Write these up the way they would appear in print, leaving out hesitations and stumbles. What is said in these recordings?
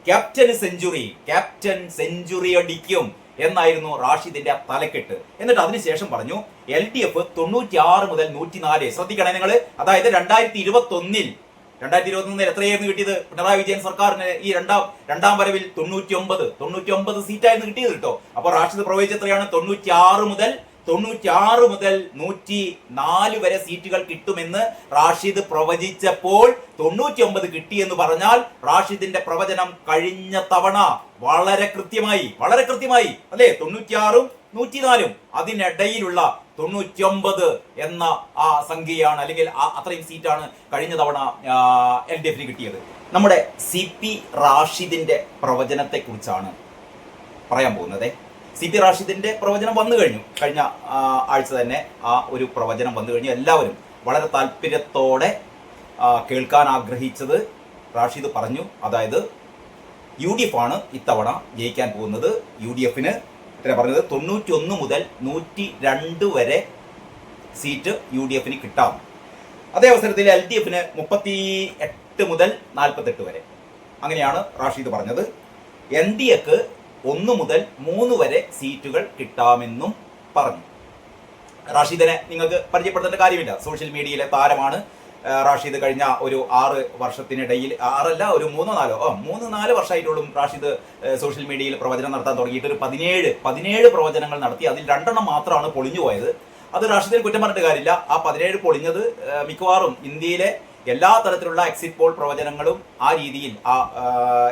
Captain century അടിക്കും എന്നായിരുന്നു റാഷിദിന്റെ തലക്കെട്ട്. എന്നിട്ട് അതിനുശേഷം പറഞ്ഞു LDF 96 മുതൽ 104. ശ്രദ്ധിക്കണേ നിങ്ങൾ. അതായത് 2021 എത്രയായിരുന്നു കിട്ടിയത്? പിണറായി വിജയൻ സർക്കാരിന് ഈ രണ്ടാം വരവിൽ 99 സീറ്റായിരുന്നു കിട്ടിയത് കേട്ടോ. അപ്പൊ റാഷിദ് പ്രവചിച്ച എത്രയാണ്? 96 മുതൽ 104 വരെ സീറ്റുകൾ കിട്ടുമെന്ന് റാഷിദ് പ്രവചിച്ചപ്പോൾ 99 കിട്ടിയെന്ന് പറഞ്ഞാൽ റാഷിദിന്റെ പ്രവചനം കഴിഞ്ഞ തവണ വളരെ കൃത്യമായി അല്ലെ? 96 104 അതിനിടയിലുള്ള 99 എന്ന ആ സംഖ്യയാണ്, അല്ലെങ്കിൽ അത്രയും സീറ്റാണ് കഴിഞ്ഞ തവണ LDF കിട്ടിയത്. നമ്മുടെ CP റാഷിദിന്റെ പ്രവചനത്തെ കുറിച്ചാണ് പറയാൻ പോകുന്നത്. CP റാഷിദിന്റെ പ്രവചനം വന്നു കഴിഞ്ഞു. കഴിഞ്ഞ ആഴ്ച തന്നെ ആ ഒരു പ്രവചനം വന്നു കഴിഞ്ഞു. എല്ലാവരും വളരെ താല്പര്യത്തോടെ കേൾക്കാൻ ആഗ്രഹിച്ചത് റാഷിദ് പറഞ്ഞു. അതായത് UDF ആണ് ഇത്തവണ ജയിക്കാൻ പോകുന്നത്. UDF പറഞ്ഞത് 91 മുതൽ 102 വരെ സീറ്റ് UDF കിട്ടാം. അതേ അവസരത്തിൽ LDF 38 മുതൽ 48 വരെ, അങ്ങനെയാണ് റാഷിദ് പറഞ്ഞത്. NDAക്ക് 1 മുതൽ 3 വരെ സീറ്റുകൾ കിട്ടാമെന്നും പറഞ്ഞു. റാഷിദിനെ നിങ്ങൾക്ക് പരിചയപ്പെടുത്തേണ്ട കാര്യമില്ല. സോഷ്യൽ മീഡിയയിലെ താരമാണ് റാഷിദ്. കഴിഞ്ഞ ഒരു 6 വർഷത്തിനിടയിൽ, 6 അല്ല, ഒരു 3-4 വർഷമായിട്ടുള്ള റാഷിദ് സോഷ്യൽ മീഡിയയിൽ പ്രവചനം നടത്താൻ തുടങ്ങിയിട്ട് ഒരു 17 പ്രവചനങ്ങൾ നടത്തി. അതിൽ 2 മാത്രമാണ് പൊളിഞ്ഞു പോയത്. അത് റാഷിദിനെ കുറ്റം പറഞ്ഞിട്ട് കാര്യമില്ല. ആ 17 പൊളിഞ്ഞത് മിക്കവാറും ഇന്ത്യയിലെ എല്ലാ തരത്തിലുള്ള എക്സിറ്റ് പോൾ പ്രവചനങ്ങളും ആ രീതിയിൽ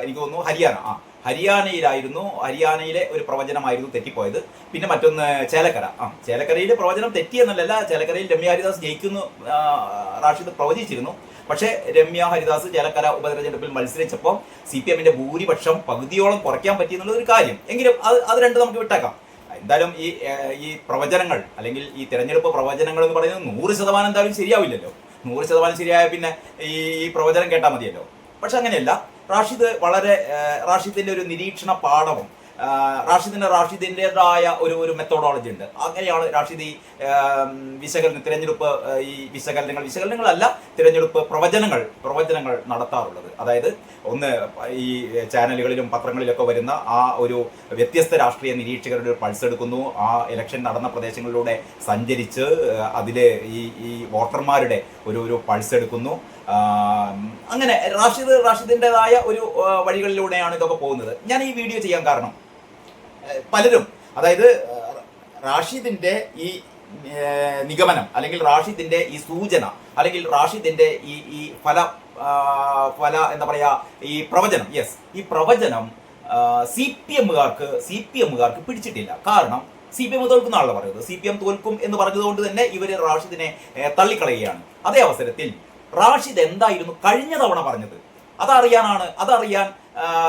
എനിക്ക് തോന്നുന്നു ഹരിയാനയിലെ ഒരു പ്രവചനമായിരുന്നു തെറ്റിപ്പോയത്. പിന്നെ മറ്റൊന്ന് ചേലക്കരയിൽ പ്രവചനം തെറ്റിയെന്നല്ല, ചേലക്കരയിൽ രമ്യ ഹരിദാസ് ജയിക്കുന്നു റാഷിദ് പ്രവചിച്ചിരുന്നു. പക്ഷേ രമ്യ ഹരിദാസ് ചേലക്കര ഉപതെരഞ്ഞെടുപ്പിൽ മത്സരിച്ചപ്പോൾ CPMന്റെ ഭൂരിപക്ഷം പകുതിയോളം കുറയ്ക്കാൻ പറ്റിയെന്നുള്ളൊരു കാര്യം. എങ്കിലും അത് രണ്ടും നമുക്ക് വിട്ടേക്കാം. എന്തായാലും ഈ പ്രവചനങ്ങൾ, അല്ലെങ്കിൽ ഈ തെരഞ്ഞെടുപ്പ് പ്രവചനങ്ങൾ എന്ന് പറയുന്നത് 100% എന്തായാലും ശരിയാവില്ലല്ലോ. 100% ശരിയായ പിന്നെ ഈ പ്രവചനം കേട്ടാൽ മതിയല്ലോ. പക്ഷെ അങ്ങനെയല്ല. റാഷിദിന്റെ ഒരു നിരീക്ഷണ പാഠവും റാഷിദിന്റേതായ ഒരു മെത്തോഡോളജി ഉണ്ട്. അങ്ങനെയാണ് റാഷിദ് ഈ വിശകലനങ്ങളല്ല, തിരഞ്ഞെടുപ്പ് പ്രവചനങ്ങൾ നടത്താറുള്ളത്. അതായത് ഒന്ന്, ഈ ചാനലുകളിലും പത്രങ്ങളിലൊക്കെ വരുന്ന ആ ഒരു വ്യത്യസ്ത രാഷ്ട്രീയ നിരീക്ഷകരുടെ ഒരു പൾസ് എടുക്കുന്നു. ആ ഇലക്ഷൻ നടന്ന പ്രദേശങ്ങളിലൂടെ സഞ്ചരിച്ച് അതിലെ ഈ വോട്ടർമാരുടെ ഒരു പൾസ് എടുക്കുന്നു. അങ്ങനെ റാഷിദിന്റേതായ ഒരു വഴികളിലൂടെയാണ് ഇതൊക്കെ പോകുന്നത്. ഞാൻ ഈ വീഡിയോ ചെയ്യാൻ കാരണം, പലരും, അതായത് റാഷിദിന്റെ ഈ നിഗമനം, അല്ലെങ്കിൽ റാഷിദിന്റെ ഈ സൂചന, അല്ലെങ്കിൽ റാഷിദിന്റെ ഈ ഫല എന്താ പറയാ, ഈ പ്രവചനം, ഈ പ്രവചനം CPMകാർക്ക് പിടിച്ചിട്ടില്ല. കാരണം CPM തോൽക്കുന്നാണല്ലോ പറയുന്നത്. CPM തോൽക്കും എന്ന് പറഞ്ഞതുകൊണ്ട് തന്നെ ഇവര് റാഷിദിനെ തള്ളിക്കളയുകയാണ്. അതേ അവസരത്തിൽ റാഷിദ് എന്തായിരുന്നു കഴിഞ്ഞ തവണ പറഞ്ഞത്? അതറിയാൻ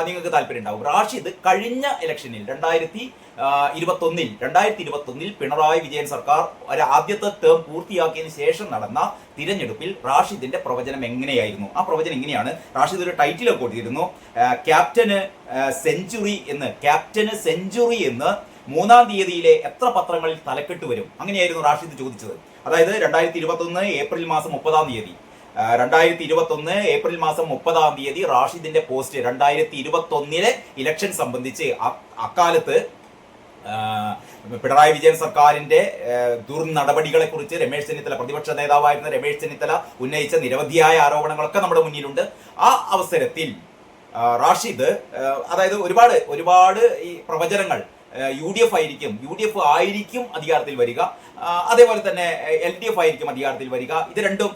നിങ്ങൾക്ക് താല്പര്യം ഉണ്ടാവും. റാഷിദ് കഴിഞ്ഞ ഇലക്ഷനിൽ 2021 പിണറായി വിജയൻ സർക്കാർ ആദ്യത്തെ ടേം പൂർത്തിയാക്കിയതിനു ശേഷം നടന്ന തിരഞ്ഞെടുപ്പിൽ റാഷിദിന്റെ പ്രവചനം എങ്ങനെയായിരുന്നു? ആ പ്രവചനം ഇങ്ങനെയാണ്. റാഷിദ് ഒരു ടൈറ്റിലൊക്കെ കൊടുത്തിരുന്നു, ക്യാപ്റ്റന് സെഞ്ചുറി എന്ന്. 3-ാം തീയതിയിലെ എത്ര പത്രങ്ങളിൽ തലക്കെട്ട് വരും? അങ്ങനെയായിരുന്നു റാഷിദ് ചോദിച്ചത്. അതായത് 2021 ഏപ്രിൽ മാസം 30-ാം തീയതി 2021 ഏപ്രിൽ മാസം 30-ാം തീയതി റാഷിദിന്റെ പോസ്റ്റ് 2021 ഇലക്ഷൻ സംബന്ധിച്ച് അക്കാലത്ത് പിണറായി വിജയൻ സർക്കാരിന്റെ ദുർനടപടികളെ കുറിച്ച് പ്രതിപക്ഷ നേതാവായിരുന്ന രമേശ് ചെന്നിത്തല ഉന്നയിച്ച നിരവധിയായ ആരോപണങ്ങളൊക്കെ നമ്മുടെ മുന്നിലുണ്ട്. ആ അവസരത്തിൽ റാഷിദ്, അതായത് ഒരുപാട് ഈ പ്രവചനങ്ങൾ UDF ആയിരിക്കും അധികാരത്തിൽ വരിക, അതേപോലെ തന്നെ LDF ആയിരിക്കും അധികാരത്തിൽ വരിക, ഇത് രണ്ടും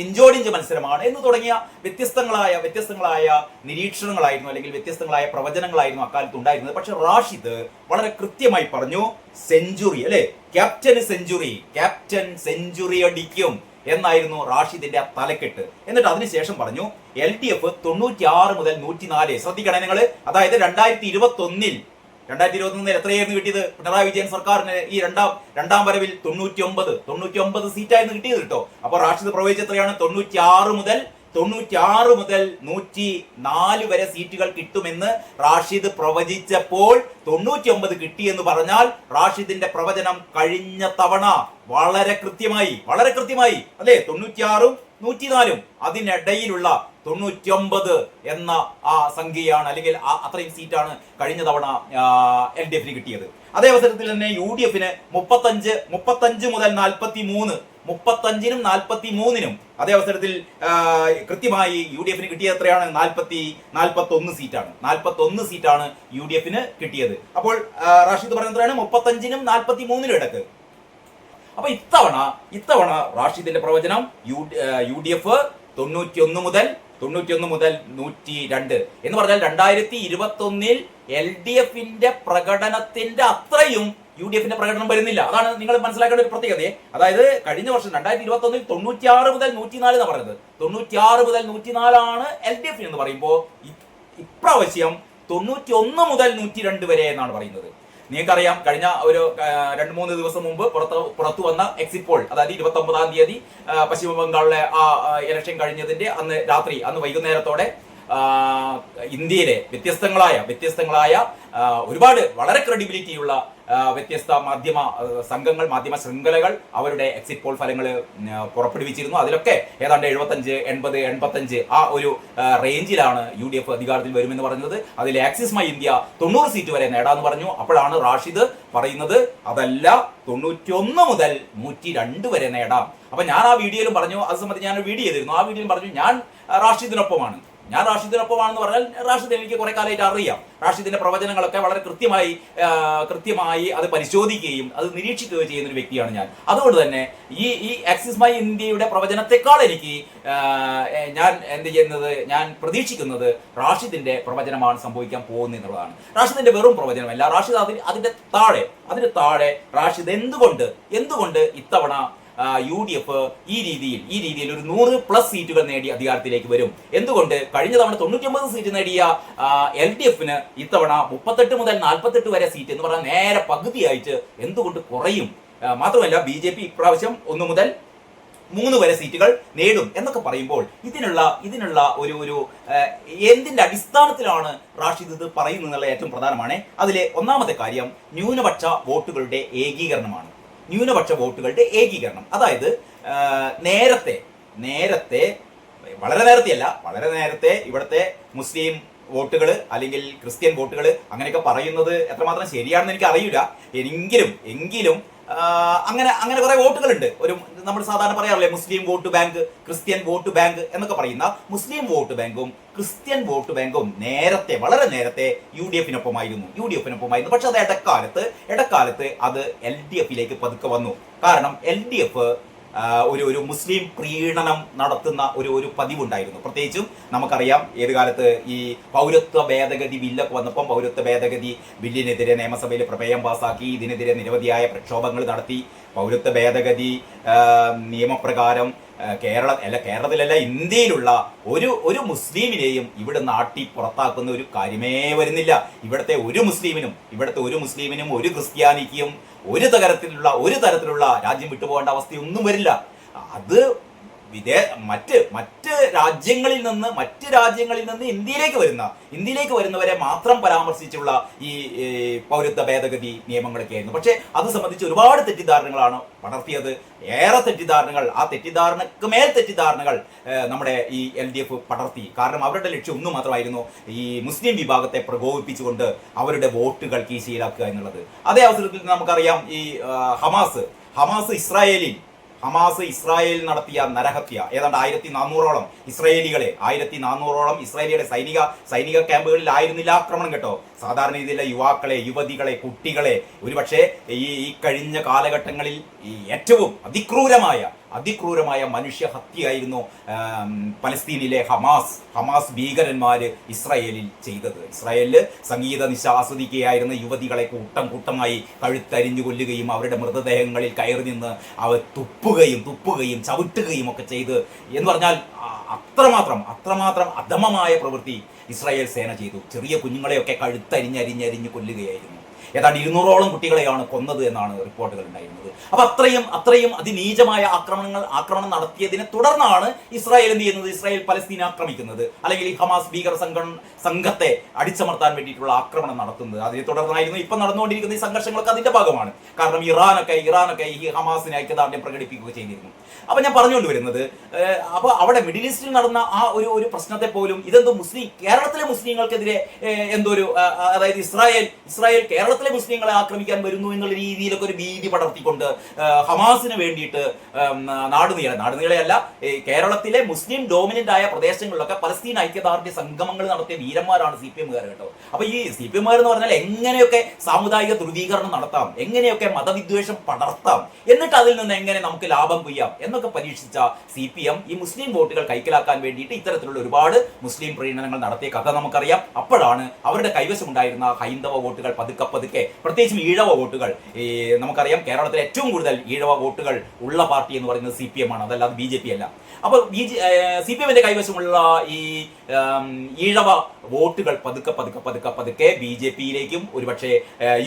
ഇഞ്ചോടിഞ്ച് മത്സരമാണ് എന്ന് തുടങ്ങിയ വ്യത്യസ്തങ്ങളായ നിരീക്ഷണങ്ങളായിരുന്നു, അല്ലെങ്കിൽ വ്യത്യസ്തങ്ങളായ പ്രവചനങ്ങളായിരുന്നു അക്കാലത്ത് ഉണ്ടായിരുന്നത്. പക്ഷെ റാഷിദ് വളരെ കൃത്യമായി പറഞ്ഞു, സെഞ്ചുറി, അല്ലെ, ക്യാപ്റ്റൻ സെഞ്ചുറി അടിക്കും എന്നായിരുന്നു റാഷിദിന്റെ തലക്കെട്ട്. എന്നിട്ട് അതിനുശേഷം പറഞ്ഞു LDF 96 മുതൽ 104. ശ്രദ്ധിക്കണേ നിങ്ങൾ. അതായത് 2021 എത്രയായിരുന്നു കിട്ടിയത്? പിണറായി വിജയൻ സർക്കാരിന് ഈ രണ്ടാം വരവിൽ 99 സീറ്റായിരുന്നു കിട്ടിയത് കേട്ടോ. അപ്പൊ റാഷിദ് പ്രവചിച്ച എത്രയാണ്? 96 മുതൽ 104 വരെ സീറ്റുകൾ കിട്ടുമെന്ന് റാഷിദ് പ്രവചിച്ചപ്പോൾ 99 കിട്ടിയെന്ന് പറഞ്ഞാൽ റാഷിദിന്റെ പ്രവചനം കഴിഞ്ഞ തവണ വളരെ കൃത്യമായി അല്ലെ? 96 104 അതിനിടയിലുള്ള 99 എന്ന ആ സംഖ്യയാണ്, അല്ലെങ്കിൽ അത്രയും സീറ്റാണ് കഴിഞ്ഞ തവണ LDF കിട്ടിയത്. അതേ അവസരത്തിൽ തന്നെ UDF 35 മുതൽ 43, 35നും 43നും അതേ അവസരത്തിൽ കൃത്യമായി UDF കിട്ടിയത് എത്രയാണ്? 41 സീറ്റാണ്. 41 സീറ്റാണ് UDF കിട്ടിയത്. അപ്പോൾ റാഷിദ് പറയുന്നത് എത്രയാണ്? 35നും 43നും ഇടക്ക്. അപ്പൊ ഇത്തവണ റാഷിദിന്റെ പ്രവചനം UDF 91 മുതൽ 102 എന്ന് പറഞ്ഞാൽ 2021 LDF പ്രകടനത്തിന്റെ അത്രയും UDF പ്രകടനം വരുന്നില്ല. അതാണ് നിങ്ങൾ മനസ്സിലാക്കേണ്ട ഒരു പ്രത്യേകത. അതായത് കഴിഞ്ഞ വർഷം 2021 96 മുതൽ 104 എന്നാണ് പറയുന്നത്. 96 മുതൽ 104 LDF എന്ന് പറയുമ്പോൾ ഇപ്രാവശ്യം 91 മുതൽ 102 വരെ എന്നാണ് പറയുന്നത്. നിങ്ങൾക്കറിയാം, കഴിഞ്ഞ ഒരു 2-3 ദിവസം മുമ്പ് പുറത്തു വന്ന എക്സിറ്റ് പോൾ, അതായത് 29-ാം തീയതി പശ്ചിമ ബംഗാളിലെ ആ ഇലക്ഷൻ കഴിഞ്ഞതിന്റെ അന്ന് വൈകുന്നേരത്തോടെ ഇന്ത്യയിലെ വ്യത്യസ്തങ്ങളായ ഒരുപാട് വളരെ ക്രെഡിബിലിറ്റിയുള്ള വ്യത്യസ്ത മാധ്യമ സംഘങ്ങൾ, മാധ്യമ ശൃംഖലകൾ അവരുടെ എക്സിറ്റ് പോൾ ഫലങ്ങൾ പുറപ്പെടുവിച്ചിരുന്നു. അതിലൊക്കെ ഏതാണ്ട് 75, 80, 85 ആ ഒരു റേഞ്ചിലാണ് UDF അധികാരത്തിൽ വരുമെന്ന് പറഞ്ഞത്. അതിൽ ആക്സിസ് മൈ ഇന്ത്യ 90 സീറ്റ് വരെ നേടാന്ന് പറഞ്ഞു. അപ്പോഴാണ് റാഷിദ് പറയുന്നത് അതല്ല, 91 മുതൽ 102 വരെ നേടാം. അപ്പൊ ഞാൻ ആ വീഡിയോയിലും പറഞ്ഞു, അത് സംബന്ധിച്ച് ഞാൻ വീഡിയോ ചെയ്തിരുന്നു. ആ വീഡിയോയിൽ പറഞ്ഞു ഞാൻ റാഷിദിനൊപ്പമാണെന്ന് പറഞ്ഞാൽ റാഷിദ് എനിക്ക് കുറെ കാലമായിട്ട് അറിയാം. റാഷിദിന്റെ പ്രവചനങ്ങളൊക്കെ വളരെ കൃത്യമായി അത് പരിശോധിക്കുകയും അത് നിരീക്ഷിക്കുകയും ചെയ്യുന്ന ഒരു വ്യക്തിയാണ് ഞാൻ. അതുകൊണ്ട് തന്നെ ഈ ആക്സിസ് മൈ ഇന്ത്യയുടെ പ്രവചനത്തെക്കാൾ എനിക്ക് ഞാൻ പ്രതീക്ഷിക്കുന്നത് റാഷിദിന്റെ പ്രവചനമാണ് സംഭവിക്കാൻ പോകുന്നത് എന്നുള്ളതാണ്. റാഷിദിന്റെ വെറും പ്രവചനമല്ല, റാഷിദ് അതിന്റെ താഴെ റാഷിദ് എന്തുകൊണ്ട് ഇത്തവണ UDF ഈ രീതിയിൽ ഒരു 100+ സീറ്റുകൾ നേടി അധികാരത്തിലേക്ക് വരും. എന്തുകൊണ്ട് കഴിഞ്ഞ തവണ 99 സീറ്റ് നേടിയ LDF ഇത്തവണ 38 മുതൽ 48 വരെ സീറ്റ് എന്ന് പറഞ്ഞാൽ നേരെ പകുതിയായിട്ട് എന്തുകൊണ്ട് കുറയും? മാത്രമല്ല BJP ഇപ്രാവശ്യം 1 മുതൽ 3 വരെ സീറ്റുകൾ നേടും എന്നൊക്കെ പറയുമ്പോൾ ഇതിനുള്ള ഒരു എന്തിന്റെ അടിസ്ഥാനത്തിലാണ് റാഷിദ് ഇത് പറയുന്നത് എന്നുള്ള ഏറ്റവും പ്രധാനമാണ്. അതിലെ ഒന്നാമത്തെ കാര്യം ന്യൂനപക്ഷ വോട്ടുകളുടെ ഏകീകരണമാണ്. അതായത് നേരത്തെ വളരെ നേരത്തെ ഇവിടുത്തെ മുസ്ലിം വോട്ടുകൾ അല്ലെങ്കിൽ ക്രിസ്ത്യൻ വോട്ടുകൾ അങ്ങനെയൊക്കെ പറയുന്നത് എത്രമാത്രം ശരിയാണെന്ന് എനിക്ക് അറിയില്ല. എങ്കിലും അങ്ങനെ കുറെ വോട്ടുകളുണ്ട്. നമ്മൾ സാധാരണ പറയാറില്ലേ, മുസ്ലിം vote bank, Christian vote bank എന്നൊക്കെ പറയുന്ന മുസ്ലിം വോട്ട് ബാങ്കും ക്രിസ്ത്യൻ വോട്ട് ബാങ്കും വളരെ നേരത്തെ UDF-നൊപ്പമായിരുന്നു. പക്ഷെ അത് ഇടക്കാലത്ത് അത് LDF പതുക്കെ വന്നു. കാരണം LDF ഒരു മുസ്ലിം പ്രീണനം നടത്തുന്ന ഒരു പതിവുണ്ടായിരുന്നു. പ്രത്യേകിച്ചും നമുക്കറിയാം ഏത് കാലത്ത് ഈ പൗരത്വ ഭേദഗതി ബില്ലൊക്കെ വന്നപ്പം പൗരത്വ ഭേദഗതി ബില്ലിനെതിരെ നിയമസഭയിൽ പ്രമേയം പാസാക്കി. ഇതിനെതിരെ നിരവധിയായ പ്രക്ഷോഭങ്ങൾ നടത്തി. പൗരത്വ ഭേദഗതി നിയമപ്രകാരം കേരളത്തിലല്ല ഇന്ത്യയിലുള്ള ഒരു മുസ്ലിമിനെയും ഇവിടെ നാട്ടി പുറത്താക്കുന്ന ഒരു കാര്യമേ വരുന്നില്ല. ഇവിടുത്തെ ഒരു മുസ്ലിമിനും ഒരു ക്രിസ്ത്യാനിക്കും ഒരു തരത്തിലുള്ള രാജ്യം വിട്ടുപോകേണ്ട അവസ്ഥയൊന്നും വരില്ല. അത് മറ്റ് രാജ്യങ്ങളിൽ നിന്ന് ഇന്ത്യയിലേക്ക് വരുന്നവരെ മാത്രം പരാമർശിച്ചുള്ള ഈ പൗരത്വ ഭേദഗതി നിയമങ്ങളൊക്കെ ആയിരുന്നു. പക്ഷെ അത് സംബന്ധിച്ച് ഒരുപാട് തെറ്റിദ്ധാരണകളാണ് പടർത്തിയത്. ഏറെ തെറ്റിദ്ധാരണകൾ, ആ തെറ്റിദ്ധാരണക്ക് മേൽ തെറ്റിദ്ധാരണകൾ നമ്മുടെ ഈ LDF പടർത്തി. കാരണം അവരുടെ ലക്ഷ്യം ഒന്നും മാത്രമായിരുന്നു, ഈ മുസ്ലിം വിഭാഗത്തെ പ്രകോപിപ്പിച്ചുകൊണ്ട് അവരുടെ വോട്ടുകൾ കീശയിലാക്കുക എന്നുള്ളത്. അതേ അവസരത്തിൽ നമുക്കറിയാം ഈ ഹമാസ് ഇസ്രായേലിൽ നടത്തിയ നരഹത്യ. ഏതാണ്ട് 1400ഓളം ഇസ്രായേലിയുടെ സൈനിക ക്യാമ്പുകളിലായിരുന്നില്ല ആക്രമണം കേട്ടോ. സാധാരണ രീതിയിലുള്ള യുവാക്കളെ, യുവതികളെ, കുട്ടികളെ, ഒരുപക്ഷെ ഈ കഴിഞ്ഞ കാലഘട്ടങ്ങളിൽ ഈ ഏറ്റവും അതിക്രൂരമായ മനുഷ്യഹത്യയായിരുന്നു പലസ്തീനിലെ ഹമാസ് ഭീകരന്മാര് ഇസ്രായേലിൽ ചെയ്തത്. ഇസ്രായേലില് സംഗീത നിശ ആസ്വദിക്കുകയായിരുന്ന യുവതികളെ കൂട്ടമായി കഴുത്തരിഞ്ഞു കൊല്ലുകയും അവരുടെ മൃതദേഹങ്ങളിൽ കയറി നിന്ന് അവർ തുപ്പുകയും ചവിട്ടുകയും ഒക്കെ ചെയ്ത് എന്ന് പറഞ്ഞാൽ അത്രമാത്രം അധമമായ പ്രവൃത്തി ഇസ്രായേൽ സേന ചെയ്തു. ചെറിയ കുഞ്ഞുങ്ങളെയൊക്കെ കഴുത്തരിഞ്ഞരിഞ്ഞ് കൊല്ലുകയായിരുന്നു. ഏതാണ്ട് 200ഓളം കുട്ടികളെയാണ് കൊന്നത് എന്നാണ് റിപ്പോർട്ടുകൾ ഉണ്ടായിരുന്നത്. അപ്പൊ അത്രയും അതിനീചമായ ആക്രമണം നടത്തിയതിനെ തുടർന്നാണ് ഇസ്രായേൽ എന്ത് ചെയ്യുന്നത്, ഇസ്രായേൽ പലസ്തീനെ ആക്രമിക്കുന്നത്, അല്ലെങ്കിൽ ഈ ഹമാസ് ഭീകര സംഘത്തെ അടിച്ചമർത്താൻ വേണ്ടിയിട്ടുള്ള ആക്രമണം നടത്തുന്നത്. അതിനെ തുടർന്നായിരുന്നു ഇപ്പൊ നടന്നുകൊണ്ടിരിക്കുന്ന ഈ സംഘർഷങ്ങളൊക്കെ അതിന്റെ ഭാഗമാണ്. കാരണം ഇറാനൊക്കെ ഈ ഹമാസിനെ ഐക്യദാർഢ്യം പ്രകടിപ്പിക്കുക ചെയ്തിരുന്നു. അപ്പൊ ഞാൻ പറഞ്ഞുകൊണ്ട് വരുന്നത്, അപ്പൊ അവിടെ മിഡിൽ ഈസ്റ്റിൽ നടന്ന ആ ഒരു പ്രശ്നത്തെ പോലും ഇതെന്തോ കേരളത്തിലെ മുസ്ലിങ്ങൾക്കെതിരെ എന്തോ അതായത് ഇസ്രായേൽ കേരളത്തിലെ മുസ്ലിങ്ങളെ ആക്രമിക്കാൻ വരുന്നു എന്നുള്ള രീതിയിലൊക്കെ ഒരു ഭീതി പടർത്തിക്കൊണ്ട് ഹമാസിന് വേണ്ടിയിട്ട് നാടുനീളെയല്ല, കേരളത്തിലെ മുസ്ലിം ഡോമിനന്റ് ആയ പ്രദേശങ്ങളിലൊക്കെ പലസ്തീൻ ഐക്യദാർഢ്യ സംഗമങ്ങൾ നടത്തിയ വീരന്മാരാണ് CPM-കാർ കേട്ടോ. അപ്പൊ ഈ CPM-കാർ എന്ന് പറഞ്ഞാൽ എങ്ങനെയൊക്കെ സാമുദായിക ധ്രുവീകരണം നടത്താം, എങ്ങനെയൊക്കെ മതവിദ്വേഷം പടർത്താം, എന്നിട്ട് അതിൽ നിന്ന് എങ്ങനെ നമുക്ക് ലാഭം കൊയ്യാം എന്നൊക്കെ പരീക്ഷിച്ച CPM ഈ മുസ്ലിം വോട്ടുകൾ കൈക്കലാക്കാൻ വേണ്ടിയിട്ട് ഇത്തരത്തിലുള്ള ഒരുപാട് മുസ്ലിം പ്രീണനങ്ങൾ നടത്തിയ കഥ നമുക്കറിയാം. അപ്പോഴാണ് അവരുടെ കൈവശമുണ്ടായിരുന്ന ഹൈന്ദവ വോട്ടുകൾ പതുക്കെ പ്രത്യേകിച്ചും ഈഴവ വോട്ടുകൾ, നമുക്കറിയാം കേരളത്തിലെ ഏറ്റവും കൂടുതൽ ഈഴവ വോട്ടുകൾ ഉള്ള പാർട്ടി എന്ന് പറയുന്നത് CPM ആണ്, അതല്ലാതെ BJP അല്ല. അപ്പൊ CPM-ന്റെ കൈവശമുള്ള ഈ ഈഴവ വോട്ടുകൾ പതുക്കെ BJP-യിലേക്കും ഒരുപക്ഷെ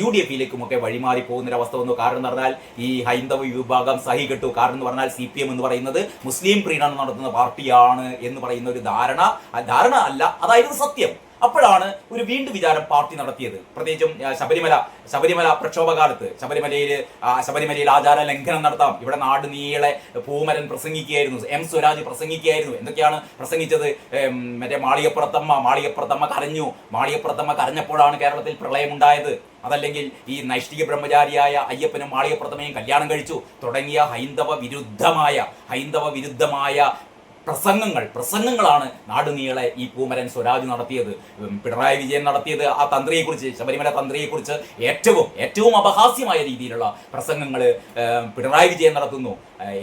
UDF-യിലേക്കും ഒക്കെ വഴിമാറി പോകുന്നൊരവസ്ഥ വന്നു. കാരണം എന്ന് പറഞ്ഞാൽ ഈ ഹൈന്ദവ വിഭാഗം സഹികെട്ടു. കാരണം എന്ന് പറഞ്ഞാൽ CPM എന്ന് പറയുന്നത് മുസ്ലിം പ്രീണനം നടത്തുന്ന പാർട്ടിയാണ് എന്ന് പറയുന്ന ഒരു ധാരണ അല്ല, അതായിരുന്നു സത്യം. അപ്പോഴാണ് ഒരു വീണ്ടും വിചാരം പാർട്ടി നടത്തിയത്. പ്രത്യേകിച്ചും ശബരിമല പ്രക്ഷോഭകാലത്ത് ശബരിമലയിൽ ആചാര ലംഘനം നടത്താം, ഇവിടെ നാട് നീളെ പൂമരൻ പ്രസംഗിക്കുകയായിരുന്നു, സ്വരാജ് പ്രസംഗിക്കുകയായിരുന്നു. എന്തൊക്കെയാണ് പ്രസംഗിച്ചത്? മറ്റേ മാളികപ്പുറത്തമ്മ കരഞ്ഞു. മാളികപ്പുറത്തമ്മ കരഞ്ഞപ്പോഴാണ് കേരളത്തിൽ പ്രളയമുണ്ടായത്. അതല്ലെങ്കിൽ ഈ നൈഷ്ഠിക ബ്രഹ്മചാരിയായ അയ്യപ്പനും മാളികപ്പുറത്തമ്മയും കല്യാണം കഴിച്ചു തുടങ്ങിയ ഹൈന്ദവ വിരുദ്ധമായ പ്രസംഗങ്ങളാണ് നാടുനീളെ ഈ പൂമരൻ സ്വരാജ് നടത്തിയത്. പിണറായി വിജയൻ നടത്തിയത് ആ തന്ത്രിയെക്കുറിച്ച്, ശബരിമല തന്ത്രിയെക്കുറിച്ച് ഏറ്റവും അപഹാസ്യമായ രീതിയിലുള്ള പ്രസംഗങ്ങൾ പിണറായി വിജയൻ നടത്തുന്നു.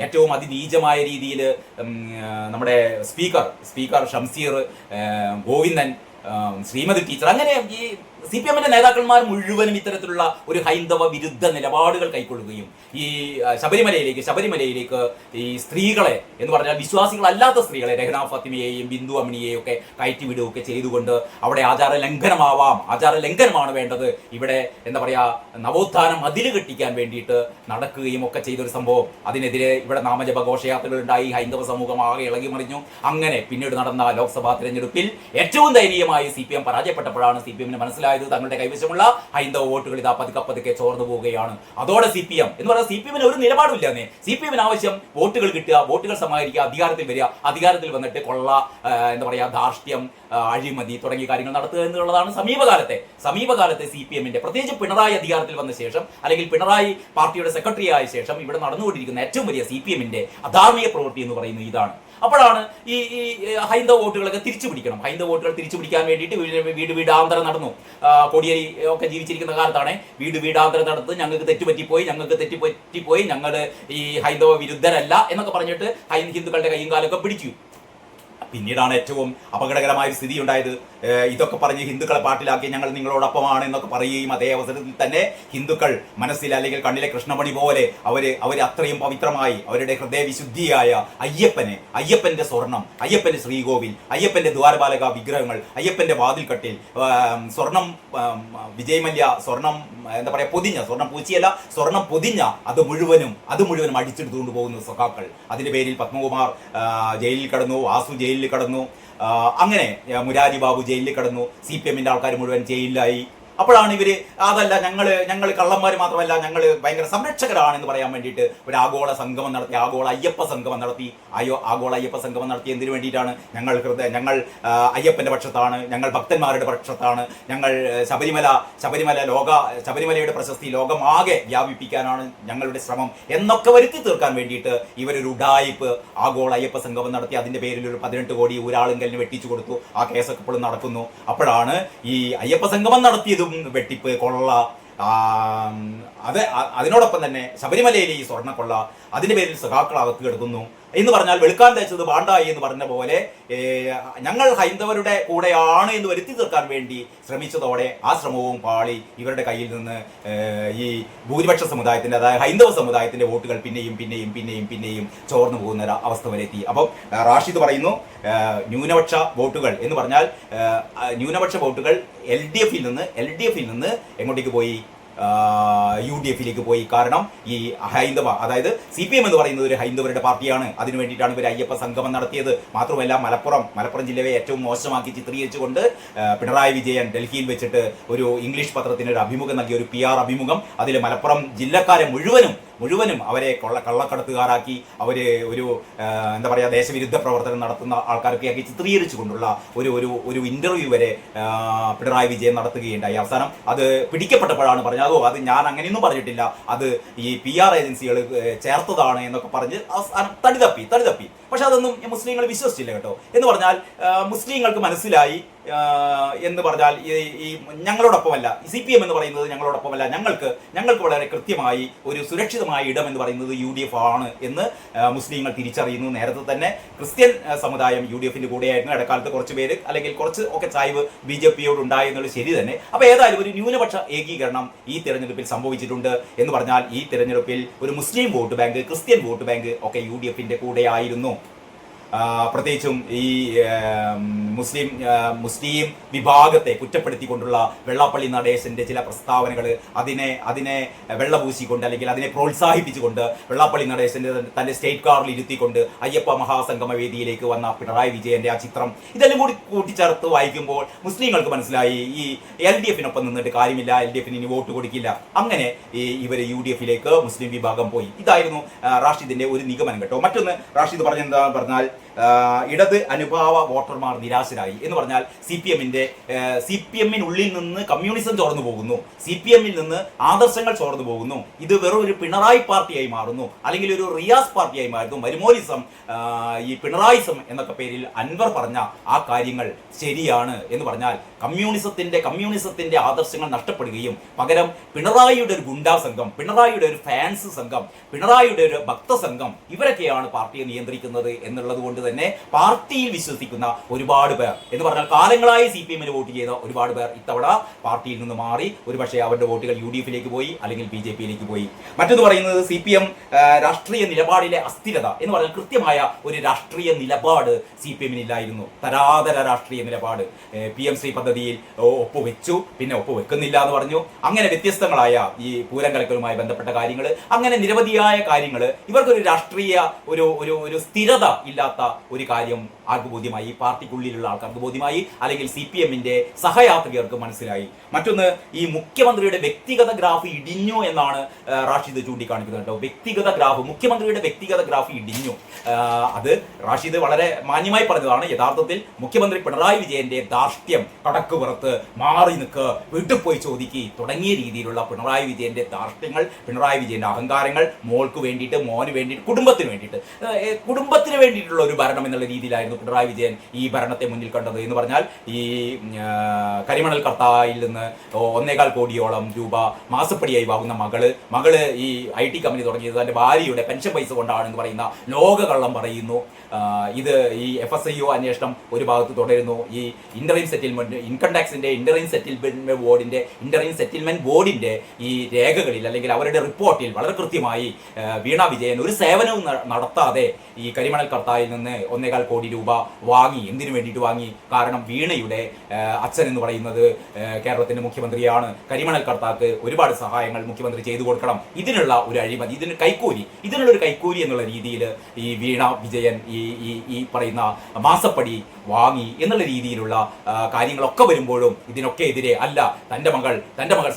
ഏറ്റവും അതിനീചമായ രീതിയിൽ നമ്മുടെ സ്പീക്കർ ഷംസീർ, ഗോവിന്ദൻ, ശ്രീമതി ടീച്ചർ, അങ്ങനെ ഈ CPM-ന്റെ നേതാക്കന്മാർ മുഴുവനും ഇത്തരത്തിലുള്ള ഒരു ഹൈന്ദവ വിരുദ്ധ നിലപാടുകൾ കൈക്കൊള്ളുകയും ഈ ശബരിമലയിലേക്ക് ഈ സ്ത്രീകളെ എന്ന് പറഞ്ഞാൽ വിശ്വാസികളല്ലാത്ത സ്ത്രീകളെ, രഹ്ന ഫാത്തിമയെയും ബിന്ദു അമ്മിനിയെയും ഒക്കെ കയറ്റിവിടുകയൊക്കെ ചെയ്തുകൊണ്ട് അവിടെ ആചാര ലംഘനമാണ് വേണ്ടത്, ഇവിടെ എന്താ പറയാ നവോത്ഥാനം മതില് കെട്ടിക്കാൻ വേണ്ടിയിട്ട് നടക്കുകയും ഒക്കെ ചെയ്തൊരു സംഭവം. അതിനെതിരെ ഇവിടെ നാമജപ ഘോഷയാത്രകൾ ഉണ്ടായി, ഹൈന്ദവ സമൂഹം ആകെ ഇളകി മറിഞ്ഞു. അങ്ങനെ പിന്നീട് നടന്ന ലോക്സഭാ തിരഞ്ഞെടുപ്പിൽ ഏറ്റവും ദയനീയമായി CPM പരാജയപ്പെട്ടപ്പോഴാണ് CPM-ന് മനസ്സിലായത് തങ്ങളുടെ കൈവശമുള്ള ഹൈന്ദവ വോട്ടുകൾ ഇതാ പതുക്കെ ചോർന്നു പോവുകയാണ്. അതോടെ CPM എന്ന് പറയുന്നത് CPM-ന് ഒരു നിലപാടില്ലാന്നേ. CPM-ന് ആവശ്യം വോട്ടുകൾ കിട്ടുക, വോട്ടുകൾ സമാഹരിക്കുക, അധികാരത്തിൽ വരിക, അധികാരത്തിൽ വന്നിട്ട് എന്താ പറയാ ധാർഷ്ട്യം, അഴിമതി തുടങ്ങിയ കാര്യങ്ങൾ നടത്തുക എന്നുള്ളതാണ് സമീപകാലത്തെ CPM-ന്റെ, പ്രത്യേകിച്ച് പിണറായി അധികാരത്തിൽ വന്ന ശേഷം അല്ലെങ്കിൽ പിണറായി പാർട്ടിയുടെ സെക്രട്ടറി ആയ ശേഷം ഇവിടെ നടന്നുകൊണ്ടിരിക്കുന്ന ഏറ്റവും വലിയ CPM-ന്റെ അധാർമിക പ്രവൃത്തി എന്ന് പറയുന്നത് ഇതാണ്. അപ്പോഴാണ് ഈ ഹൈന്ദവ വോട്ടുകളൊക്കെ തിരിച്ചു പിടിക്കണം. ഹൈന്ദവ വോട്ടുകൾ തിരിച്ചു പിടിക്കാൻ വേണ്ടിയിട്ട് വീടാന്തരം നടന്നു. കോടിയേരി ഒക്കെ ജീവിച്ചിരിക്കുന്ന കാലത്താണ് വീടാന്തരം നടത്ത്, ഞങ്ങൾക്ക് തെറ്റുപറ്റിപ്പോയി, ഞങ്ങൾ ഈ ഹൈന്ദവ വിരുദ്ധരല്ല എന്നൊക്കെ പറഞ്ഞിട്ട് ഹിന്ദുക്കളുടെ കൈയും കാലൊക്കെ പിടിച്ചു. പിന്നീടാണ് ഏറ്റവും അപകടകരമായ ഒരു സ്ഥിതി ഉണ്ടായത്. ഇതൊക്കെ പറഞ്ഞ് ഹിന്ദുക്കളെ പാട്ടിലാക്കി ഞങ്ങൾ നിങ്ങളോടൊപ്പമാണ് എന്നൊക്കെ പറയുകയും അതേ അവസരത്തിൽ തന്നെ ഹിന്ദുക്കൾ മനസ്സിൽ അല്ലെങ്കിൽ കണ്ണിലെ കൃഷ്ണമണി പോലെ അവർ അത്രയും പവിത്രമായി അവരുടെ ഹൃദയവിശുദ്ധിയായ അയ്യപ്പന്റെ സ്വർണം, അയ്യപ്പന്റെ ശ്രീകോവിൽ, അയ്യപ്പന്റെ ദ്വാരപാലക വിഗ്രഹങ്ങൾ, അയ്യപ്പന്റെ വാതിൽക്കട്ടിൽ സ്വർണം വിജയമല്യ സ്വർണം എന്താ പറയാ സ്വർണം പൂച്ചിയല്ല, സ്വർണം പൊതിഞ്ഞ അത് മുഴുവനും അടിച്ചെടുത്തുകൊണ്ട് പോകുന്ന സഖാക്കൾ. അതിന്റെ പേരിൽ പത്മകുമാർ ജയിലിൽ കടന്നു, വാസു ജയിലിൽ കടന്നു, അങ്ങനെ മുരാരി ബാബു ജയിലിൽ കടന്നു, CPM-ന്റെ ആൾക്കാർ മുഴുവൻ ജയിലിലായി. അപ്പോഴാണ് ഇവര് അതല്ല ഞങ്ങൾ കള്ളന്മാർ മാത്രമല്ല ഞങ്ങൾ ഭയങ്കര സംരക്ഷകരാണെന്ന് പറയാൻ വേണ്ടിയിട്ട് ഒരു ആഗോള അയ്യപ്പ സംഗമം നടത്തി. ആഗോള അയ്യപ്പ സംഗമം നടത്തി എന്തിനു വേണ്ടിയിട്ടാണ്? ഞങ്ങൾ അയ്യപ്പന്റെ പക്ഷത്താണ്, ഞങ്ങൾ ഭക്തന്മാരുടെ പക്ഷത്താണ്, ഞങ്ങൾ ശബരിമലയുടെ പ്രശസ്തി ലോകമാകെ വ്യാപിപ്പിക്കാനാണ് ഞങ്ങളുടെ ശ്രമം എന്നൊക്കെ വരുത്തി തീർക്കാൻ വേണ്ടിയിട്ട് ഇവരൊരു ഉഡായിപ്പ് ആഗോള അയ്യപ്പ സംഗമം നടത്തി. അതിന്റെ പേരിൽ ഒരു 18 കോടി ഊരാളുങ്കലിന് വെട്ടിച്ചു കൊടുത്തു. ആ കേസൊക്കെ ഇപ്പോഴും നടക്കുന്നു. അപ്പോഴാണ് ഈ അയ്യപ്പ സംഗമം നടത്തിയതും വെട്ടിപ്പ്, കൊള്ള, അതിനോടൊപ്പം തന്നെ ശബരിമലയിലെ ഈ സ്വർണ്ണക്കൊള്ള, അതിന്റെ പേരിൽ സഖാക്കൾ അകത്ത് കിടക്കുന്നു എന്ന് പറഞ്ഞാൽ വെളുക്കാൻ തേച്ചത് ബാണ്ടായി എന്ന് പറഞ്ഞ പോലെ ഞങ്ങൾ ഹൈന്ദവരുടെ കൂടെയാണ് എന്ന് വരുത്തി തീർക്കാൻ വേണ്ടി ശ്രമിച്ചതോടെ ആ ശ്രമവും പാളി. ഇവരുടെ കയ്യിൽ നിന്ന് ഈ ഭൂരിപക്ഷ സമുദായത്തിന്റെ, അതായത് ഹൈന്ദവ സമുദായത്തിന്റെ വോട്ടുകൾ പിന്നെയും ചോർന്നു പോകുന്ന ഒരു അവസ്ഥ വരെ എത്തി. അപ്പം റാഷിദ് പറയുന്നു ന്യൂനപക്ഷ വോട്ടുകൾ എന്ന് പറഞ്ഞാൽ ന്യൂനപക്ഷ വോട്ടുകൾ LDF-ൽ നിന്ന് എങ്ങോട്ടേക്ക് പോയി? UDF-ലേക്ക് പോയി. കാരണം ഈ ഹൈന്ദവ, അതായത് CPM എന്ന് പറയുന്നത് ഒരു ഹൈന്ദവരുടെ പാർട്ടിയാണ്. അതിനു വേണ്ടിയിട്ടാണ് ഇവർ അയ്യപ്പ സംഗമം നടത്തിയത്. മാത്രമല്ല മലപ്പുറം ജില്ലയെ ഏറ്റവും മോശമാക്കി ചിത്രീകരിച്ചുകൊണ്ട് പിണറായി വിജയൻ ഡൽഹിയിൽ വെച്ചിട്ട് ഒരു ഇംഗ്ലീഷ് പത്രത്തിന് ഒരു അഭിമുഖം നൽകിയ ഒരു PR അഭിമുഖം. അതിൽ മലപ്പുറം ജില്ലക്കാരെ മുഴുവനും അവരെ കള്ളക്കടത്തുകാരാക്കി, അവര് ഒരു എന്താ പറയുക ദേശവിരുദ്ധ പ്രവർത്തനം നടത്തുന്ന ആൾക്കാരൊക്കെയാക്കി ചിത്രീകരിച്ചുകൊണ്ടുള്ള ഒരു ഇന്റർവ്യൂ വരെ പിണറായി വിജയൻ നടത്തുകയുണ്ടായി. അവസാനം അത് പിടിക്കപ്പെട്ടപ്പോഴാണ് പറഞ്ഞത്, അത് ഞാൻ അങ്ങനെയൊന്നും പറഞ്ഞിട്ടില്ല, അത് ഈ PR ഏജൻസികൾ ചേർത്തതാണ് എന്നൊക്കെ പറഞ്ഞ് അവസാനം തടിതപ്പി. പക്ഷെ അതൊന്നും മുസ്ലിങ്ങൾ വിശ്വസിച്ചില്ല കേട്ടോ. എന്ന് പറഞ്ഞാൽ മുസ്ലിങ്ങൾക്ക് മനസ്സിലായി എന്ന് പറഞ്ഞാൽ ഈ ഞങ്ങളോടൊപ്പമല്ല, CPM എന്ന് പറയുന്നത് ഞങ്ങളോടൊപ്പമല്ല, ഞങ്ങൾക്ക് വളരെ കൃത്യമായി ഒരു സുരക്ഷിതമായ ഇടം എന്ന് പറയുന്നത് UDF ആണ് എന്ന് മുസ്ലിങ്ങൾ തിരിച്ചറിയുന്നു. നേരത്തെ തന്നെ ക്രിസ്ത്യൻ സമുദായം UDF-ന്റെ കൂടെയായിരുന്നു. ഇടക്കാലത്ത് കുറച്ച് പേര് അല്ലെങ്കിൽ കുറച്ച് ഒക്കെ ചായ്വ് BJP-യോട് ഉണ്ടായി എന്നുള്ളത് ശരി തന്നെ. അപ്പോൾ ഏതായാലും ഒരു ന്യൂനപക്ഷ ഏകീകരണം ഈ തെരഞ്ഞെടുപ്പിൽ സംഭവിച്ചിട്ടുണ്ട് എന്ന് പറഞ്ഞാൽ ഈ തെരഞ്ഞെടുപ്പിൽ ഒരു മുസ്ലിം vote bank, Christian vote bank ഒക്കെ UDF-ന്റെ കൂടെയായിരുന്നു. പ്രത്യേകിച്ചും ഈ മുസ്ലിം വിഭാഗത്തെ കുറ്റപ്പെടുത്തിക്കൊണ്ടുള്ള വെള്ളാപ്പള്ളി നടേശന്റെ ചില പ്രസ്താവനകൾ, അതിനെ വെള്ളപൂശിക്കൊണ്ട് അല്ലെങ്കിൽ അതിനെ പ്രോത്സാഹിപ്പിച്ചുകൊണ്ട് വെള്ളാപ്പള്ളി നടേശന്റെ തന്റെ സ്റ്റേറ്റ് കാറിൽ ഇരുത്തിക്കൊണ്ട് അയ്യപ്പ മഹാസംഗമ വേദിയിലേക്ക് വന്ന പിണറായി വിജയന്റെ ആ ചിത്രം, ഇതെല്ലാം കൂടി കൂട്ടിച്ചേർത്ത് വായിക്കുമ്പോൾ മുസ്ലിങ്ങൾക്ക് മനസ്സിലായി ഈ LDF-നൊപ്പം നിന്നിട്ട് കാര്യമില്ല, LDF-ന് ഇനി വോട്ട് കൊടുക്കില്ല. അങ്ങനെ ഇവർ UDF-ലേക്ക് മുസ്ലിം വിഭാഗം പോയി. ഇതായിരുന്നു റാഷിദിന്റെ ഒരു നിഗമനം കേട്ടോ. മറ്റൊന്ന് റാഷിദ് പറഞ്ഞെന്താന്ന് പറഞ്ഞാൽ ഇടത് അനുഭാവ വോട്ടർമാർ നിരാശരായി എന്ന് പറഞ്ഞാൽ CPM-നുള്ളിൽ നിന്ന് കമ്മ്യൂണിസം ചോർന്നു പോകുന്നു, CPM-ൽ നിന്ന് ആദർശങ്ങൾ ചോർന്നു പോകുന്നു. ഇത് വെറും ഒരു പിണറായി പാർട്ടിയായി മാറുന്നു, അല്ലെങ്കിൽ ഒരു റിയാസ് പാർട്ടിയായി മാറുന്നു. മരുമോലിസം, ഈ പിണറായിസം എന്നൊക്കെ പേരിൽ അൻവർ പറഞ്ഞ ആ കാര്യങ്ങൾ ശരിയാണ് എന്ന് പറഞ്ഞാൽ കമ്മ്യൂണിസത്തിന്റെ ആദർശങ്ങൾ നഷ്ടപ്പെടുകയും പകരം പിണറായിയുടെ ഒരു ഗുണ്ടാ സംഘം, പിണറായിയുടെ ഒരു ഫാൻസ് സംഘം, പിണറായിയുടെ ഒരു ഭക്തസംഘം, ഇവരൊക്കെയാണ് പാർട്ടിയെ നിയന്ത്രിക്കുന്നത് എന്നുള്ളത് കൊണ്ട് തന്നെ പാർട്ടിയിൽ വിശ്വസിക്കുന്ന ഒരുപാട് പേർ എന്ന് പറഞ്ഞാൽ കാലങ്ങളായി CPM-ന് വോട്ട് ചെയ്ത ഒരുപാട് പേർ ഇത്തവണ പാർട്ടിയിൽ നിന്ന് മാറി ഒരുപക്ഷെ അവരുടെ വോട്ടുകൾ UDF-ലേക്ക് പോയി അല്ലെങ്കിൽ BJP-യിലേക്ക് പോയി. മറ്റൊന്ന് പറയുന്നത് CPM രാഷ്ട്രീയ നിലപാടിലെ അസ്ഥിരത എന്ന് പറഞ്ഞാൽ കൃത്യമായ ഒരു രാഷ്ട്രീയ നിലപാട് CPM-നില്ലായിരുന്നു. തരാതര രാഷ്ട്രീയ നിലപാട്. PM ശ്രീ പദ്ധതിയിൽ ഒപ്പുവെച്ചു, പിന്നെ ഒപ്പുവെക്കുന്നില്ല എന്ന് പറഞ്ഞു. അങ്ങനെ വ്യത്യസ്തങ്ങളായ ഈ പൂരം കലക്കലുമായി ബന്ധപ്പെട്ട കാര്യങ്ങൾ, അങ്ങനെ നിരവധിയായ കാര്യങ്ങൾ, ഇവർക്കൊരു രാഷ്ട്രീയ ഒരു സ്ഥിരത ഇല്ലാത്ത ഒരു കാര്യം ആർക്ക് ബോധ്യമായി? പാർട്ടിക്കുള്ളിലുള്ള ആൾക്കാർക്ക് ബോധ്യമായി, അല്ലെങ്കിൽ CPM-ന്റെ സഹയാത്രികർക്ക് മനസ്സിലായി. മറ്റൊന്ന്, ഈ മുഖ്യമന്ത്രിയുടെ വ്യക്തിഗത ഗ്രാഫ് ഇടിഞ്ഞു എന്നാണ് റാഷിദ് ചൂണ്ടിക്കാണിക്കുന്നത് കേട്ടോ. മുഖ്യമന്ത്രിയുടെ വ്യക്തിഗത ഗ്രാഫ് ഇടിഞ്ഞു. അത് റാഷിദ് വളരെ മാന്യമായി പറഞ്ഞതാണ്. യഥാർത്ഥത്തിൽ മുഖ്യമന്ത്രി പിണറായി വിജയന്റെ ധാർഷ്ട്യം, കടക്കുപുറത്ത് മാറി നിൽക്ക്, വീട്ടിൽ പോയി ചോദിക്കി തുടങ്ങിയ രീതിയിലുള്ള പിണറായി വിജയന്റെ ധാർഷ്ട്യങ്ങൾ, പിണറായി വിജയന്റെ അഹങ്കാരങ്ങൾ, മോൾക്ക് വേണ്ടിയിട്ട്, മോന് വേണ്ടിയിട്ട്, കുടുംബത്തിന് വേണ്ടിയിട്ടുള്ള ഒരു ഭരണം എന്നുള്ള രീതിയിലായിരുന്നു പിണറായി വിജയൻ ഈ ഭരണത്തെ മുന്നിൽ കണ്ടത് എന്ന് പറഞ്ഞാൽ ഈ കരിമണൽ കർത്തായിൽ നിന്ന് 1.25 കോടിയോളം രൂപ മാസപ്പടിയായി വാങ്ങുന്ന മകള് ഈ IT കമ്പനി തുടങ്ങിയത് തന്റെ ഭാര്യയുടെ പെൻഷൻ പൈസ കൊണ്ടാണെന്ന് പറയുന്ന ലോകകള്ളം പറയുന്നു. ഇത് ഈ FSIO അന്വേഷണം ഒരു ഭാഗത്ത് തുടരുന്നു. ഈ ഇൻകം ടാക്സിന്റെ ഇന്ററിം സെറ്റിൽമെന്റ് ബോർഡിന്റെ ഈ രേഖകളിൽ അല്ലെങ്കിൽ അവരുടെ റിപ്പോർട്ടിൽ വളരെ കൃത്യമായി വീണ വിജയൻ ഒരു സേവനവും നടത്താതെ ഈ കരിമണൽ കർത്തായിൽ നിന്ന് 1.25 കോടി രൂപ വാങ്ങി. എന്തിനു വേണ്ടിയിട്ട് വാങ്ങി? കാരണം വീണയുടെ അച്ഛൻ എന്ന് പറയുന്നത് കേരളത്തിന്റെ മുഖ്യമന്ത്രിയാണ്. കരിമണൽ കർത്താക്ക് ഒരുപാട് സഹായങ്ങൾ മുഖ്യമന്ത്രി ചെയ്തു കൊടുക്കണം. ഇതിനുള്ള ഒരു അഴിമതി, ഇതിനുള്ള ഒരു കൈക്കൂലി എന്നുള്ള രീതിയിൽ ഈ വീണ വിജയൻ ഈ പറയുന്ന മാസപ്പടി വാങ്ങി എന്നുള്ള രീതിയിലുള്ള കാര്യങ്ങളൊക്കെ വരുമ്പോഴും ഇതിനൊക്കെ എതിരെ അല്ല, തന്റെ മകൾ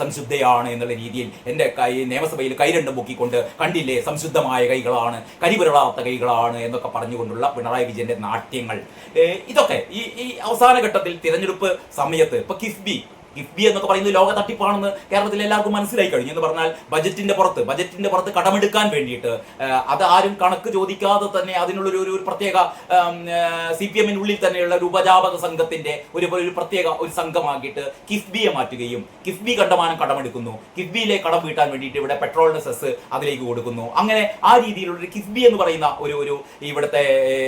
സംശുദ്ധയാണ് എന്നുള്ള രീതിയിൽ എൻ്റെ നിയമസഭയിൽ കൈ രണ്ടും പൊക്കിക്കൊണ്ട് കണ്ടില്ലേ സംശുദ്ധമായ കൈകളാണ്, കരിപുരളാത്ത കൈകളാണ് എന്നൊക്കെ പറഞ്ഞുകൊണ്ടുള്ള പിണറായി വിജയന്റെ നാട്യങ്ങൾ, ഇതൊക്കെ ഈ അവസാന ഘട്ടത്തിൽ തിരഞ്ഞെടുപ്പ് സമയത്ത് ഇപ്പൊ കിഫ്ബി എന്നൊക്കെ പറയുന്നത് ലോക തട്ടിപ്പാണെന്ന് കേരളത്തിൽ എല്ലാവർക്കും മനസ്സിലായി കഴിഞ്ഞു. എന്ന് പറഞ്ഞാൽ ബജറ്റിന്റെ പുറത്ത് കടമെടുക്കാൻ വേണ്ടിയിട്ട് അത് ആരും കണക്ക് ചോദിക്കാതെ തന്നെ അതിനുള്ളൊരു പ്രത്യേക CPM-നുള്ളിൽ തന്നെയുള്ള ഒരു ഉപജാപക സംഘത്തിന്റെ ഒരു പ്രത്യേക ഒരു സംഘമാക്കിയിട്ട് കിഫ്ബിയെ മാറ്റുകയും കിഫ്ബി കണ്ടമാനം കടമെടുക്കുന്നു. കിഫ്ബിയിലെ കടം വീട്ടാൻ വേണ്ടിയിട്ട് ഇവിടെ പെട്രോളിന്റെ സെസ് അതിലേക്ക് കൊടുക്കുന്നു. അങ്ങനെ ആ രീതിയിലുള്ള കിഫ്ബി എന്ന് പറയുന്ന ഒരു ഇവിടുത്തെ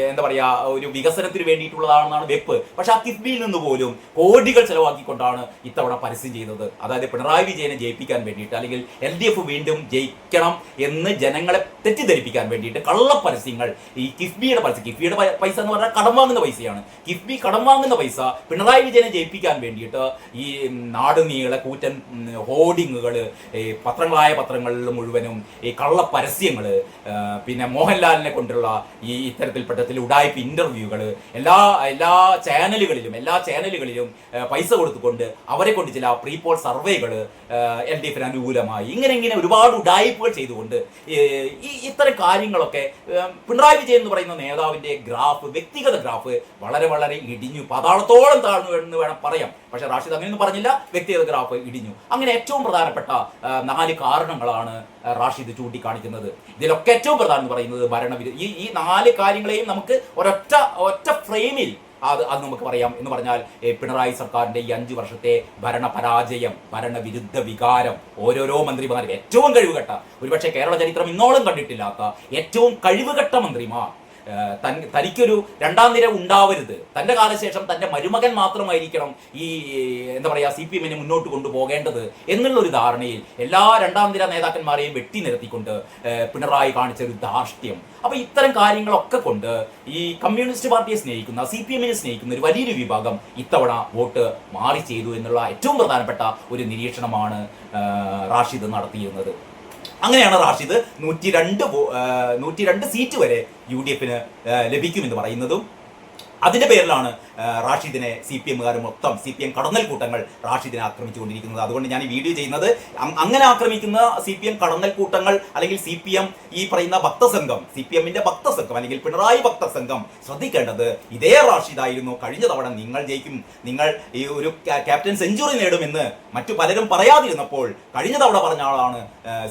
എന്താ പറയാ ഒരു വികസനത്തിന് വേണ്ടിയിട്ടുള്ളതാണെന്നാണ് വെപ്പ്. പക്ഷെ ആ കിഫ്ബിയിൽ നിന്ന് പോലും കോടികൾ ചെലവാക്കിക്കൊണ്ടാണ് ഇത്തവണ പരസ്യം ചെയ്തത്. അതായത് പിണറായി വിജയനെ ജയിപ്പിക്കാൻ വേണ്ടിയിട്ട്, അല്ലെങ്കിൽ LDF വീണ്ടും ജയിക്കണം എന്ന് ജനങ്ങളെ തെറ്റിദ്ധരിപ്പിക്കാൻ വേണ്ടിയിട്ട് കള്ളപ്പരസ്യങ്ങൾ, ഈ കിഫ്ബിയുടെ പരസ്യം, കിഫ്ബിയുടെ പൈസ എന്ന് പറഞ്ഞാൽ കടം വാങ്ങുന്ന പൈസയാണ്. കിഫ്ബി കടം വാങ്ങുന്ന പൈസ പിണറായി വിജയനെ ജയിപ്പിക്കാൻ വേണ്ടിയിട്ട് ഈ നാട് നീളെ കൂറ്റൻ ഹോർഡിങ്ങുകൾ, ഈ പത്രങ്ങളിൽ മുഴുവനും ഈ കള്ളപ്പരസ്യങ്ങൾ, പിന്നെ മോഹൻലാലിനെ കൊണ്ടുള്ള ഈ ഇത്തരത്തിൽപ്പെട്ട ഉഡായിപ്പ് ഇന്റർവ്യൂകൾ എല്ലാ ചാനലുകളിലും പൈസ കൊടുത്തുകൊണ്ട് അവരെ കൊണ്ട് ചില പ്രീപോൾ സർവേകൾ LDFന് അനുകൂലമായി ഇങ്ങനെ ഒരുപാട് ഉഡായിപ്പുകൾ ചെയ്തുകൊണ്ട് ഇത്തരം കാര്യങ്ങളൊക്കെ പിണറായി വിജയൻ എന്ന് പറയുന്ന നേതാവിന്റെ ഗ്രാഫ്, വ്യക്തിഗത ഗ്രാഫ് വളരെ വളരെ ഇടിഞ്ഞു, പാതാളത്തോളം താഴ്ന്നു എന്ന് വേണം പറയാം. പക്ഷെ റാഷിദ് അങ്ങനെയൊന്നും പറഞ്ഞില്ല, വ്യക്തിഗത ഗ്രാഫ് ഇടിഞ്ഞു. അങ്ങനെ ഏറ്റവും പ്രധാനപ്പെട്ട 4 കാരണങ്ങളാണ് റാഷിദ് ചൂണ്ടിക്കാണിക്കുന്നത്. ഇതിലൊക്കെ ഏറ്റവും പ്രധാനം എന്ന് പറയുന്നത് ഈ 4 കാര്യങ്ങളെയും നമുക്ക് ഒറ്റ ഫ്രെയിമിൽ അത് നമുക്ക് പറയാം. എന്ന് പറഞ്ഞാൽ പിണറായി സർക്കാരിന്റെ ഈ 5 വർഷത്തെ ഭരണപരാജയം, ഭരണവിരുദ്ധ വികാരം, ഓരോരോ മന്ത്രിമാരും ഏറ്റവും കഴിവുകെട്ട, ഒരുപക്ഷെ കേരള ചരിത്രം ഇന്നോളം കണ്ടിട്ടില്ലാത്ത ഏറ്റവും കഴിവുകെട്ട മന്ത്രിമാർ, തനിക്കൊരു 2ാം നിര ഉണ്ടാവരുത്, തൻ്റെ കാലശേഷം തൻ്റെ മരുമകൻ മാത്രമായിരിക്കണം ഈ CPM-നെ മുന്നോട്ട് കൊണ്ടുപോകേണ്ടത് എന്നുള്ളൊരു ധാരണയിൽ എല്ലാ 2ാം നിര നേതാക്കന്മാരെയും വെട്ടി നിരത്തിക്കൊണ്ട് പിണറായി കാണിച്ച ഒരു ധാർഷ്ട്യം. അപ്പോൾ ഇത്തരം കാര്യങ്ങളൊക്കെ കൊണ്ട് ഈ കമ്മ്യൂണിസ്റ്റ് പാർട്ടിയെ സ്നേഹിക്കുന്ന, CPM-നെ സ്നേഹിക്കുന്ന ഒരു വലിയൊരു വിഭാഗം ഇത്തവണ വോട്ട് മാറി ചെയ്തു എന്നുള്ള ഏറ്റവും പ്രധാനപ്പെട്ട ഒരു നിരീക്ഷണമാണ് റാഷിദ് നടത്തിയിരുന്നത്. അങ്ങനെയാണ് റാഷിദ് 102 സീറ്റ് വരെ UDFന് ലഭിക്കുമെന്ന് പറയുന്നതും. അതിന്റെ പേരിലാണ് റാഷിദിനെ CPM-കാർ മൊത്തം, CPM കടന്നൽ കൂട്ടങ്ങൾ റാഷിദിനെ ആക്രമിച്ചുകൊണ്ടിരിക്കുന്നത്. അതുകൊണ്ട് ഞാൻ ഈ വീഡിയോ ചെയ്യുന്നത് അങ്ങനെ ആക്രമിക്കുന്ന CPM കടന്നൽ കൂട്ടങ്ങൾ, അല്ലെങ്കിൽ CPM ഈ പറയുന്ന ഭക്തസംഘം, CPM-ന്റെ ഭക്തസംഘം അല്ലെങ്കിൽ പിണറായി ഭക്തസംഘം ശ്രദ്ധിക്കേണ്ടത് ഇതേ റാഷിദായിരുന്നു കഴിഞ്ഞ തവണ നിങ്ങൾ ജയിക്കും, നിങ്ങൾ ഈ ഒരു ക്യാപ്റ്റൻ സെഞ്ചുറി നേടുമെന്ന് മറ്റു പലരും പറയാതിരുന്നപ്പോൾ കഴിഞ്ഞ തവണ പറഞ്ഞ ആളാണ്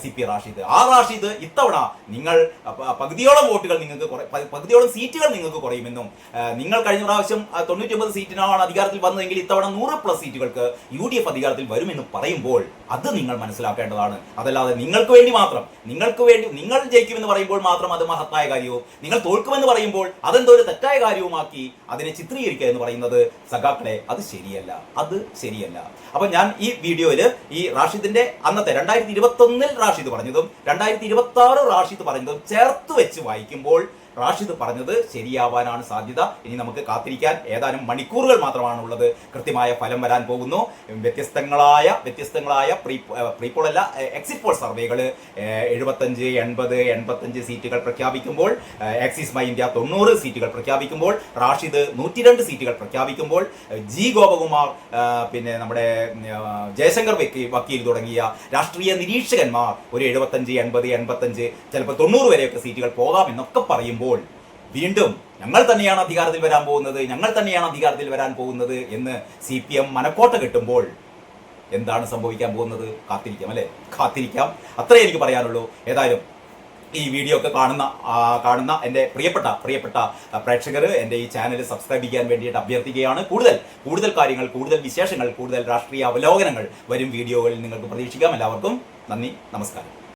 CP റാഷിദ്. ആ റാഷിദ് ഇത്തവണ നിങ്ങൾ പകുതിയോളം വോട്ടുകൾ നിങ്ങൾക്ക്, പകുതിയോളം സീറ്റുകൾ നിങ്ങൾക്ക് കുറയുമെന്നും, നിങ്ങൾ കഴിഞ്ഞ പ്രാവശ്യം 99 സീറ്റിനാണ് അധികാരത്തിൽ വന്നതെങ്കിൽ ഇത്തവണ 100+ സീറ്റുകൾക്ക് UDF അധികാരത്തിൽ വരുമെന്ന് പറയുമ്പോൾ അത് നിങ്ങൾ മനസ്സിലാക്കേണ്ടതാണ്. അതല്ലാതെ നിങ്ങൾക്ക് വേണ്ടി മാത്രം, നിങ്ങൾ ജയിക്കുമെന്ന് പറയുമ്പോൾ മാത്രം അത് മഹത്തായ കാര്യവും, നിങ്ങൾ തോൽക്കുമെന്ന് പറയുമ്പോൾ അതെന്തോ ഒരു തെറ്റായ കാര്യവുമാക്കി അതിനെ ചിത്രീകരിക്കുക എന്ന് പറയുന്നത് സഖാക്കളെ അത് ശരിയല്ല. അപ്പൊ ഞാൻ ഈ വീഡിയോയിൽ ഈ റാഷിദിന്റെ അന്നത്തെ 2021 റാഷിദ് പറഞ്ഞതും 2026 റാഷിദ് പറഞ്ഞതും ചേർത്ത് വെച്ച് വായിക്കുമ്പോൾ റാഷിദ് പറഞ്ഞത് ശരിയാവാനാണ് സാധ്യത. ഇനി നമുക്ക് കാത്തിരിക്കാൻ ഏതാനും മണിക്കൂറുകൾ മാത്രമാണുള്ളത്. കൃത്യമായ ഫലം വരാൻ പോകുന്നു. വ്യത്യസ്തങ്ങളായ പ്രീപോൾ അല്ല, എക്സിറ്റ് പോൾ സർവേകൾ 75, 80, 85 സീറ്റുകൾ പ്രഖ്യാപിക്കുമ്പോൾ, ആക്സിസ് മൈ ഇന്ത്യ 90 സീറ്റുകൾ പ്രഖ്യാപിക്കുമ്പോൾ, റാഷിദ് 102 സീറ്റുകൾ പ്രഖ്യാപിക്കുമ്പോൾ, G ഗോപകുമാർ, പിന്നെ നമ്മുടെ ജയശങ്കർ വക്കീൽ തുടങ്ങിയ രാഷ്ട്രീയ നിരീക്ഷകന്മാർ ഒരു 75, 80, 85 ചിലപ്പോൾ 90 വരെയൊക്കെ സീറ്റുകൾ പോകാം എന്നൊക്കെ പറയുമ്പോൾ വീണ്ടും ഞങ്ങൾ തന്നെയാണ് അധികാരത്തിൽ വരാൻ പോകുന്നത് എന്ന് CPM മനക്കോട്ട കെട്ടുമ്പോൾ എന്താണ് സംഭവിക്കാൻ പോകുന്നത്? കാത്തിരിക്കാം. അത്രേ എനിക്ക് പറയാനുള്ളൂ. ഏതായാലും ഈ വീഡിയോ ഒക്കെ കാണുന്ന എൻ്റെ പ്രിയപ്പെട്ട പ്രേക്ഷകർ എൻ്റെ ഈ ചാനൽ സബ്സ്ക്രൈബ് ചെയ്യാൻ വേണ്ടിയിട്ട് അഭ്യർത്ഥിക്കുകയാണ്. കൂടുതൽ കാര്യങ്ങൾ, കൂടുതൽ വിശേഷങ്ങൾ, കൂടുതൽ രാഷ്ട്രീയ അവലോകനങ്ങൾ വരും വീഡിയോകളിൽ നിങ്ങൾക്ക് പ്രതീക്ഷിക്കാം. എല്ലാവർക്കും നന്ദി, നമസ്കാരം.